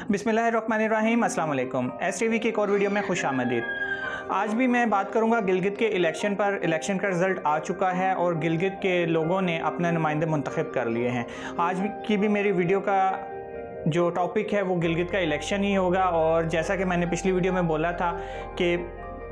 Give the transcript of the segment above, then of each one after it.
बिस्मिल्लाहिर्रहमानिर्रहीम, अस्सलाम वालेकुम। STV की एक और वीडियो में खुशामदीद। आज भी मैं बात करूंगा गिलगित के इलेक्शन पर। इलेक्शन का रिज़ल्ट आ चुका है और गिलगित के लोगों ने अपने नुमाइंदे मुंतखब कर लिए हैं। की भी मेरी वीडियो का जो टॉपिक है वो गिलगित का इलेक्शन ही होगा। और जैसा कि मैंने पिछली वीडियो में बोला था कि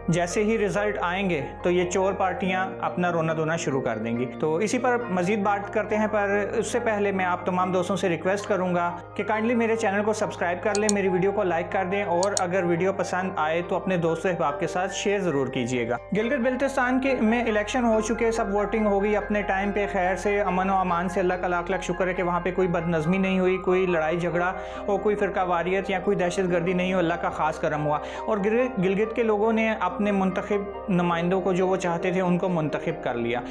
जैसे ही रिज़ल्ट आएंगे तो ये चोर पार्टियां अपना रोना धोना शुरू कर देंगी। तो इसी पर मज़ीद बात करते हैं, पर उससे पहले मैं आप तमाम दोस्तों से रिक्वेस्ट करूंगा कि काइंडली मेरे चैनल को सब्सक्राइब कर लें, मेरी वीडियो को लाइक कर दें और अगर वीडियो पसंद आए तो अपने दोस्तों अहबाब के साथ शेयर ज़रूर कीजिएगा। गिलगित बल्तिस्तान के में इलेक्शन हो चुके, सब वोटिंग हो गई अपने टाइम पर खैर से, अमन व अमान से। अल्लाह का लाख लाख शुक्र है कि वहाँ पर कोई बदनज़मी नहीं हुई, कोई लड़ाई झगड़ा और कोई फ़िरका वारियत या कोई दहशत गर्दी नहीं हुई। अल्लाह का ख़ास करम हुआ और गिलगित के लोगों ने अपने मुंतखब नुमाइंदों को जो वो चाहते थे उनको मुंतखब कर लिया।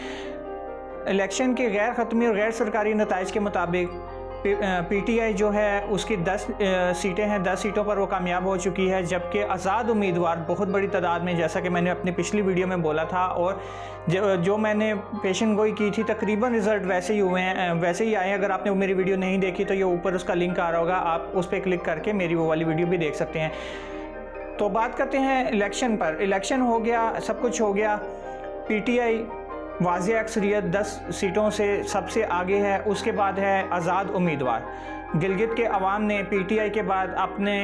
इलेक्शन के गैर ख़त्मी और गैर सरकारी नताइज के मुताबिक PTI जो है उसकी 10 सीटें हैं, 10 सीटों पर वो कामयाब हो चुकी है, जबकि आज़ाद उम्मीदवार बहुत बड़ी तादाद में, जैसा कि मैंने अपनी पिछली वीडियो में बोला था और जो मैंने पेशन गोई की थी, तकरीबन रिज़ल्ट वैसे ही हुए हैं, वैसे ही आए। अगर आपने मेरी वीडियो नहीं देखी तो ये ऊपर उसका लिंक आ रहा होगा, आप उस पर क्लिक करके मेरी वो वाली वीडियो भी देख सकते हैं। तो बात करते हैं इलेक्शन पर। इलेक्शन हो गया, सब कुछ हो गया। PTI वाज़ेह अक्सरियत 10 सीटों से सबसे आगे है। उसके बाद है आज़ाद उम्मीदवार। गिलगित के अवाम ने PTI के बाद अपने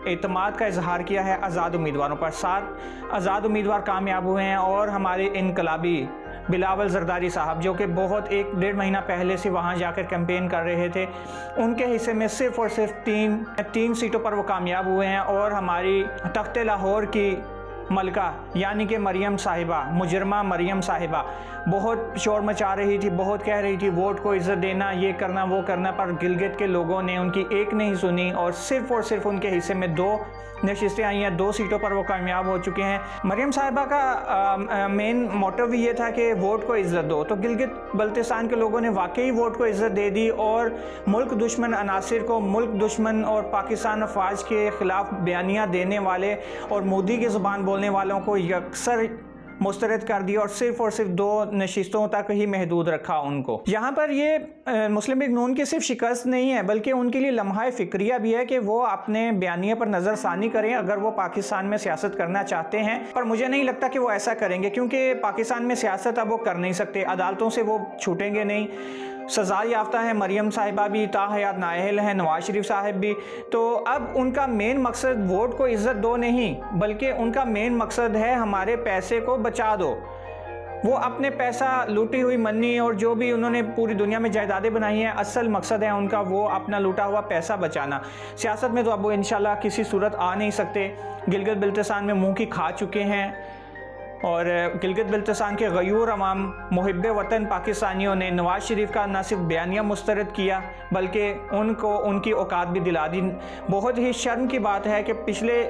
एतमाद का इजहार किया है आज़ाद उम्मीदवारों पर। 7 आज़ाद उम्मीदवार कामयाब हुए हैं और हमारे इनकलाबी बिलावल जरदारी साहब, जो कि बहुत 1-1.5 महीना पहले से वहाँ जाकर कैंपेन कर रहे थे, उनके हिस्से में सिर्फ़ और सिर्फ 3 सीटों पर वो कामयाब हुए हैं। और हमारी तख्त लाहौर की मलका यानी कि मरियम साहिबा, मुजरमा मरियम साहिबा, बहुत शोर मचा रही थी, बहुत कह रही थी वोट को इज़्ज़त देना, ये करना वो करना, पर गिलगित के लोगों ने उनकी एक नहीं सुनी और सिर्फ उनके हिस्से में 2 नशिस्तें आई हैं। 2 सीटों पर वो कामयाब हो चुके हैं। मरियम साहिबा का मेन मोटिव ये था कि वोट को इज़्ज़त दो, तो गिलगित बल्तिस्तान के लोगों ने वाकई वोट को इज़्ज़त दे दी और मुल्क दुश्मन अनासिर को, मुल्क दुश्मन और पाकिस्तान अफवाज के ख़िलाफ़ बयानियाँ देने वाले और मोदी की ज़ुबान बोलने वालों को यकसर मुस्तरद कर दिया और सिर्फ 2 नशिस्तों तक ही महदूद रखा उनको। यहाँ पर ये मुस्लिम लीग नून की सिर्फ शिकस्त नहीं है, बल्कि उनके लिए लम्हा फ़िक्रिया भी है कि वो अपने बयानिए पर नज़रसानी करें अगर वो पाकिस्तान में सियासत करना चाहते हैं। पर मुझे नहीं लगता कि वो ऐसा करेंगे, क्योंकि पाकिस्तान में सियासत अब वो कर नहीं सकते, अदालतों से वो छूटेंगे नहीं। सज़ा याफ्ता है मरियम साहिबा भी, ताहयात नाअहल हैं नवाज शरीफ साहब भी। तो अब उनका मेन मकसद वोट को इज़्ज़त दो नहीं, बल्कि उनका मेन मकसद है हमारे पैसे को बचा दो। वो अपने पैसा, लूटी हुई मनी और जो भी उन्होंने पूरी दुनिया में जायदादें बनाई हैं, असल मकसद है उनका वो अपना लूटा हुआ पैसा बचाना। सियासत में तो अब वो इंशाल्लाह किसी सूरत आ नहीं सकते। गिलगित बल्तिस्तान में मुँह की खा चुके हैं और गिलगित बल्तिस्तान के गयूर अवाम मुहिब्बे वतन पाकिस्तानियों ने नवाज शरीफ का न सिर्फ बयानिया मुस्तरद किया बल्कि उनको उनकी औकात भी दिला दी। बहुत ही शर्म की बात है कि पिछले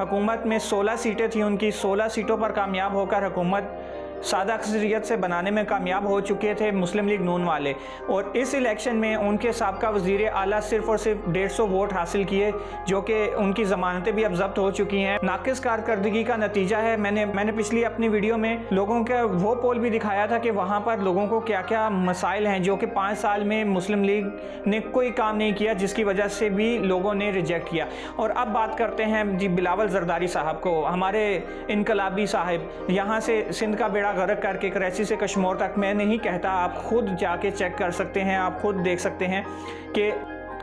हुकूमत में 16 सीटें थी उनकी, 16 सीटों पर कामयाब होकर हुकूमत सादा अक्सरियत से बनाने में कामयाब हो चुके थे मुस्लिम लीग नून वाले। और इस इलेक्शन में उनके साबका वज़ीर आला सिर्फ और सिर्फ 150 वोट हासिल किए, जो कि उनकी ज़मानतें भी अब जब्त हो चुकी हैं। नाकिस कारकर्दगी का नतीजा है। मैंने पिछली अपनी वीडियो में लोगों का वो पोल भी दिखाया था कि वहाँ पर लोगों को क्या क्या मसाइल हैं, जो कि 5 साल में मुस्लिम लीग ने कोई काम नहीं किया, जिसकी वजह से भी लोगों ने रिजेक्ट किया। और अब बात करते हैं जी बिलावल जरदारी साहब को, हमारे इनकलाबी साहब, यहाँ से सिंध का बेड़ा गर्क करके कराची से कश्मीर तक, मैं नहीं कहता, आप खुद जाके चेक कर सकते हैं, आप खुद देख सकते हैं कि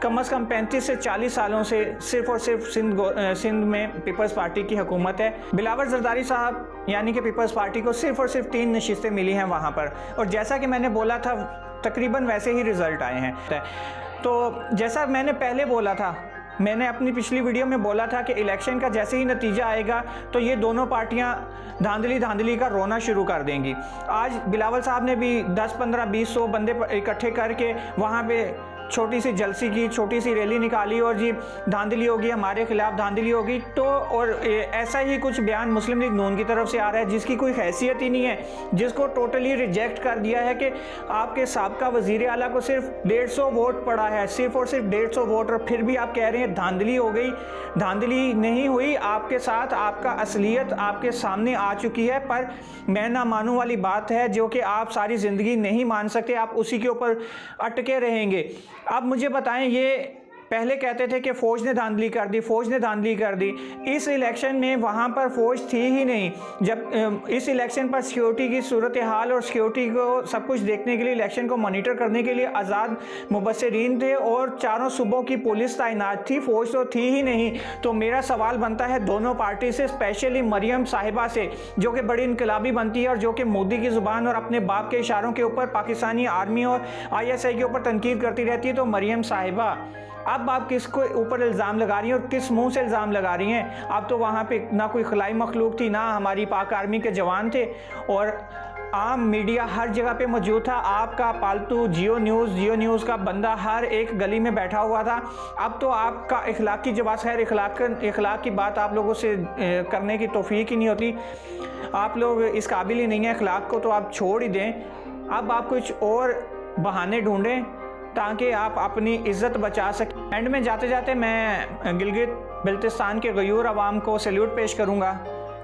कम से कम 35 से 40 सालों से सिर्फ और सिर्फ सिंध में पीपल्स पार्टी की हुकूमत है। बिलावल जरदारी साहब यानी कि पीपल्स पार्टी को सिर्फ और सिर्फ 3 नशिस्तें मिली हैं वहाँ पर, और जैसा कि मैंने बोला था तकरीबन वैसे ही रिज़ल्ट आए हैं। तो जैसा मैंने पहले बोला था, मैंने अपनी पिछली वीडियो में बोला था कि इलेक्शन का जैसे ही नतीजा आएगा तो ये दोनों पार्टियां धांधली का रोना शुरू कर देंगी। आज बिलावल साहब ने भी 10, 15, 20, 100 बंदे इकट्ठे करके वहाँ पे छोटी सी जलसी की, छोटी सी रैली निकाली और जी धांधली होगी, हमारे खिलाफ धांधली होगी। तो और ऐसा ही कुछ बयान मुस्लिम लीग नून की तरफ से आ रहा है जिसकी कोई हैसियत ही नहीं है, जिसको टोटली रिजेक्ट कर दिया है कि आपके साबका वज़ीर आला को सिर्फ 150 वोट पड़ा है, सिर्फ और सिर्फ 150 वोट, और फिर भी आप कह रहे हैं धांधली हो गई। धांधली नहीं हुई, आपके साथ आपका असलियत आपके सामने आ चुकी है। पर मैं ना मानूं वाली बात है जो कि आप सारी ज़िंदगी नहीं मान सकते, आप उसी के ऊपर अटके रहेंगे। अब मुझे बताएं, ये पहले कहते थे कि फ़ौज ने धांधली कर दी, फ़ौज ने धांधली कर दी। इस इलेक्शन में वहाँ पर फ़ौज थी ही नहीं। जब इस इलेक्शन पर सिक्योरिटी की सूरत हाल और सिक्योरिटी को सब कुछ देखने के लिए, इलेक्शन को मॉनिटर करने के लिए आज़ाद मुबस्सिरीन थे और चारों सूबों की पुलिस तैनात थी, फ़ौज तो थी ही नहीं। तो मेरा सवाल बनता है दोनों पार्टी से, स्पेशली मरियम साहिबा से, जो कि बड़ी इनकलाबी बनती है और जो कि मोदी की ज़ुबान और अपने बाप के इशारों के ऊपर पाकिस्तानी आर्मी और ISI के ऊपर तनकीद करती रहती है। तो मरियम साहिबा, अब आप किसको ऊपर इल्ज़ाम लगा रही हैं और किस मुंह से इल्ज़ाम लगा रही हैं? अब तो वहाँ पे ना कोई खलाई मखलूक थी, ना हमारी पाक आर्मी के जवान थे, और आम मीडिया हर जगह पे मौजूद था। आपका पालतू जियो न्यूज़ का बंदा हर एक गली में बैठा हुआ था। अब तो आपका इखलाक की जवाब, खैर इखलाक की बात आप लोगों से करने की तौफीक ही नहीं होती। आप लोग इस काबिल ही नहीं है, इखलाक को तो आप छोड़ ही दें। अब आप कुछ और बहाने ढूंढें ताकि आप अपनी इज़्ज़त बचा सकें। एंड में जाते जाते मैं गिलगित बिल्तिस्तान के गयूर अवाम को सैल्यूट पेश करूँगा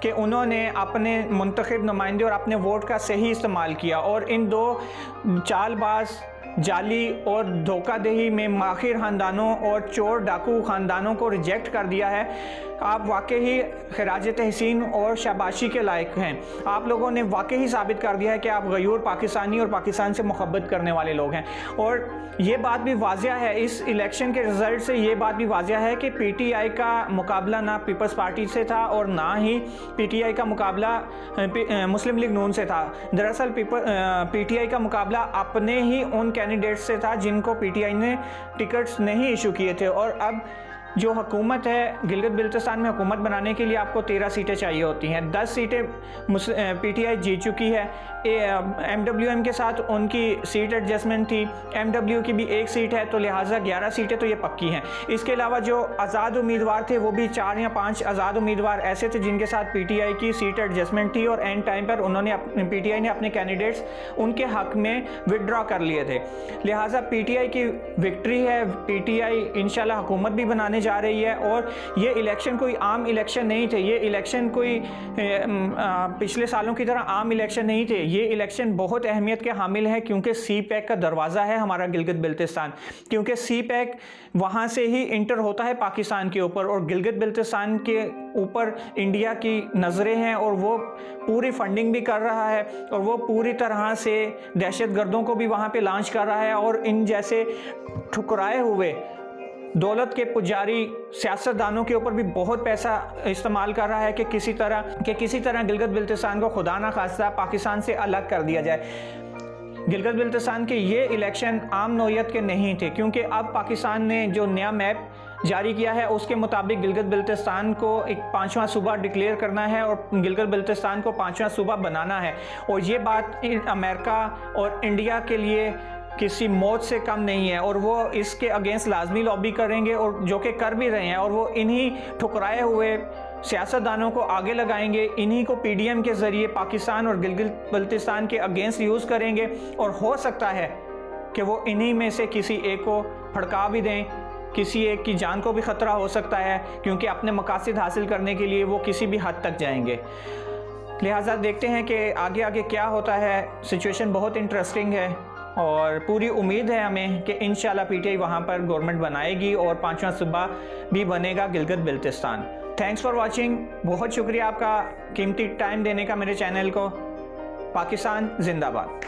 कि उन्होंने अपने मुंतखब नुमाइंदे और अपने वोट का सही इस्तेमाल किया और इन दो चालबाज, जाली और धोखादही में माहिर ख़ानदानों और चोर डाकू ख़ानदानों को रिजेक्ट कर दिया है। आप वाकई खिराज तहसीन और शाबाशी के लायक हैं। आप लोगों ने वाकई साबित कर दिया है कि आप गयूर पाकिस्तानी और पाकिस्तान से मोहब्बत करने वाले लोग हैं। और ये बात भी वाज़िया है, इस इलेक्शन के रिज़ल्ट से ये बात भी वाज़िया है कि PTI का मुकाबला ना पीपल्स पार्टी से था और ना ही PTI का मुकाबला मुस्लिम लीग नून से था। दरअसल PTI का मुकाबला अपने ही उन कैंडिडेट्स से था जिनको PTI ने टिकट्स नहीं इशू किए थे। और अब जो हुकूमत है, गिलगित बिल्तिस्तान में हुकूमत बनाने के लिए आपको 13 सीटें चाहिए होती हैं। 10 सीटें PTI जीत चुकी है। MWM के साथ उनकी सीट एडजस्टमेंट थी, MW की भी 1 सीट है, तो लिहाजा 11 सीटें तो ये पक्की हैं। इसके अलावा जो आज़ाद उम्मीदवार थे वो भी 4 या 5 आज़ाद उम्मीदवार ऐसे थे जिनके साथ PTI की सीट एडजस्टमेंट थी और एंड टाइम पर PTI ने अपने कैंडिडेट्स उनके हक़ में विदड्रॉ कर लिए थे। लिहाजा PTI की विक्ट्री है। PTI इंशाल्लाह हुकूमत भी बनाने जा रही है। और ये इलेक्शन कोई आम इलेक्शन नहीं थे, ये इलेक्शन कोई पिछले सालों की तरह आम इलेक्शन नहीं थे। ये इलेक्शन बहुत अहमियत के हामिल है क्योंकि CPEC का दरवाज़ा है हमारा गिलगित बिल्तिस्तान, क्योंकि CPEC वहाँ से ही इंटर होता है पाकिस्तान के ऊपर और गिलगित बिल्तिस्तान के ऊपर इंडिया की नज़रें हैं और वो पूरी फंडिंग भी कर रहा है और वो पूरी तरह से दहशतगर्दों को भी वहाँ पे लॉन्च कर रहा है और इन जैसे ठुकराए हुए दौलत के पुजारी सियासतदानों के ऊपर भी बहुत पैसा इस्तेमाल कर रहा है कि किसी तरह गिलगित बिल्तिस्तान को खुदा ना खास्ता पाकिस्तान से अलग कर दिया जाए। गिलगित बिल्तिस्तान के ये इलेक्शन आम नौयत के नहीं थे क्योंकि अब पाकिस्तान ने जो नया मैप जारी किया है उसके मुताबिक गिलगित बिल्तिस्तान को एक 5वां सूबा डिक्लेयर करना है और गिलगित बिल्तिस्तान को 5वां सूबा बनाना है। और ये बात अमेरिका और इंडिया के लिए किसी मौत से कम नहीं है और वो इसके अगेंस्ट लाजमी लॉबी करेंगे और जो कि कर भी रहे हैं। और वो इन्हीं ठुकराए हुए सियासतदानों को आगे लगाएंगे, इन्हीं को PDM के ज़रिए पाकिस्तान और गिलगित बिल्तिस्तान के अगेंस्ट यूज़ करेंगे और हो सकता है कि वो इन्हीं में से किसी एक को भड़का भी दें, किसी एक की जान को भी ख़तरा हो सकता है क्योंकि अपने मकासद हासिल करने के लिए वो किसी भी हद तक जाएंगे। लिहाजा देखते हैं कि आगे आगे क्या होता है। सिचुएशन बहुत इंटरेस्टिंग है और पूरी उम्मीद है हमें कि इंशाल्लाह PTI वहाँ पर गवर्नमेंट बनाएगी और 5वां सूबा भी बनेगा Gilgit Baltistan. Thanks for watching. बहुत शुक्रिया आपका कीमती टाइम देने का मेरे चैनल को। पाकिस्तान जिंदाबाद।